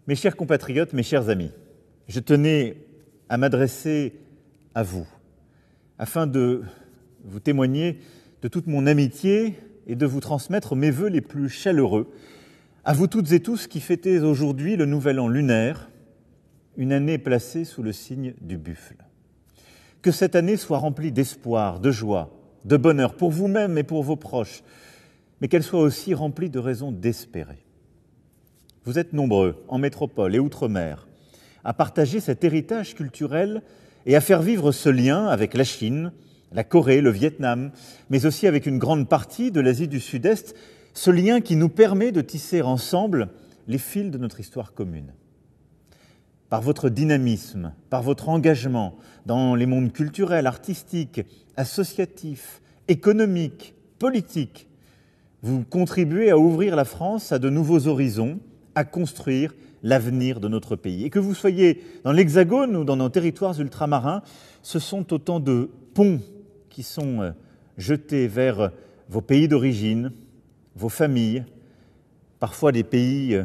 Mes chers compatriotes, mes chers amis, je tenais à m'adresser à vous afin de vous témoigner de toute mon amitié et de vous transmettre mes vœux les plus chaleureux à vous toutes et tous qui fêtez aujourd'hui le nouvel an lunaire, une année placée sous le signe du buffle. Que cette année soit remplie d'espoir, de joie, de bonheur pour vous-même et pour vos proches, mais qu'elle soit aussi remplie de raisons d'espérer. Vous êtes nombreux, en métropole et outre-mer, à partager cet héritage culturel et à faire vivre ce lien avec la Chine, la Corée, le Vietnam, mais aussi avec une grande partie de l'Asie du Sud-Est, ce lien qui nous permet de tisser ensemble les fils de notre histoire commune. Par votre dynamisme, par votre engagement dans les mondes culturels, artistiques, associatifs, économiques, politiques, vous contribuez à ouvrir la France à de nouveaux horizons, à construire l'avenir de notre pays. Et que vous soyez dans l'Hexagone ou dans nos territoires ultramarins, ce sont autant de ponts qui sont jetés vers vos pays d'origine, vos familles, parfois des pays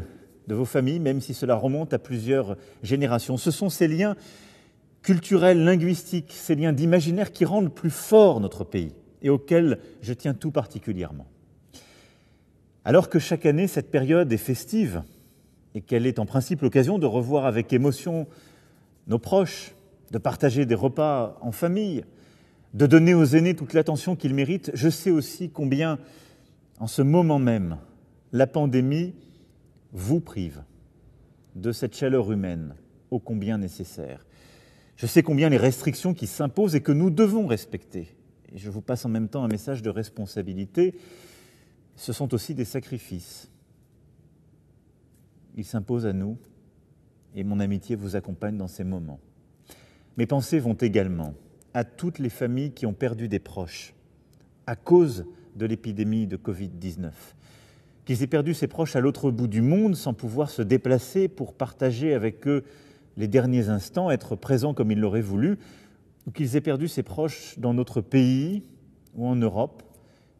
de vos familles, même si cela remonte à plusieurs générations. Ce sont ces liens culturels, linguistiques, ces liens d'imaginaire qui rendent plus fort notre pays et auxquels je tiens tout particulièrement. Alors que chaque année, cette période est festive et qu'elle est en principe l'occasion de revoir avec émotion nos proches, de partager des repas en famille, de donner aux aînés toute l'attention qu'ils méritent, je sais aussi combien, en ce moment même, la pandémie vous prive de cette chaleur humaine ô combien nécessaire. Je sais combien les restrictions qui s'imposent et que nous devons respecter, et je vous passe en même temps un message de responsabilité, ce sont aussi des sacrifices. Ils s'imposent à nous et mon amitié vous accompagne dans ces moments. Mes pensées vont également à toutes les familles qui ont perdu des proches à cause de l'épidémie de Covid-19. Qu'ils aient perdu ses proches à l'autre bout du monde sans pouvoir se déplacer pour partager avec eux les derniers instants, être présents comme ils l'auraient voulu, ou qu'ils aient perdu ses proches dans notre pays ou en Europe,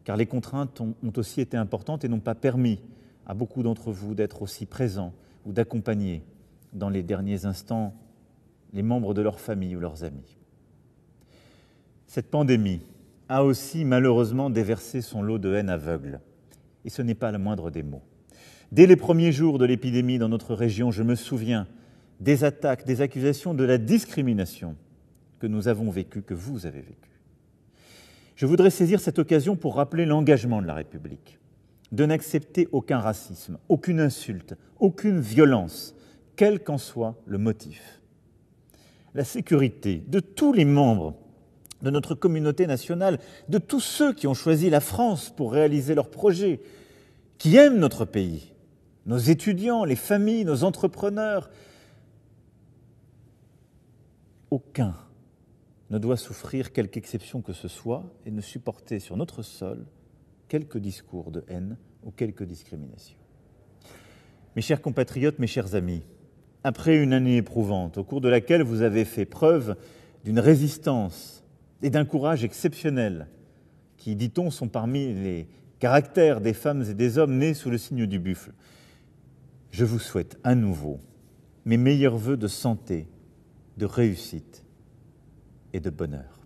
car les contraintes ont aussi été importantes et n'ont pas permis à beaucoup d'entre vous d'être aussi présents ou d'accompagner dans les derniers instants les membres de leur famille ou leurs amis. Cette pandémie a aussi malheureusement déversé son lot de haine aveugle. Et ce n'est pas le moindre des mots. Dès les premiers jours de l'épidémie dans notre région, je me souviens des attaques, des accusations, de la discrimination que nous avons vécue, que vous avez vécue. Je voudrais saisir cette occasion pour rappeler l'engagement de la République, de n'accepter aucun racisme, aucune insulte, aucune violence, quel qu'en soit le motif. La sécurité de tous les membres de notre communauté nationale, de tous ceux qui ont choisi la France pour réaliser leurs projets, qui aiment notre pays, nos étudiants, les familles, nos entrepreneurs. Aucun ne doit souffrir quelque exception que ce soit et ne supporter sur notre sol quelque discours de haine ou quelque discrimination. Mes chers compatriotes, mes chers amis, après une année éprouvante, au cours de laquelle vous avez fait preuve d'une résistance et d'un courage exceptionnel, qui, dit-on, sont parmi les caractères des femmes et des hommes nés sous le signe du buffle. Je vous souhaite à nouveau mes meilleurs vœux de santé, de réussite et de bonheur.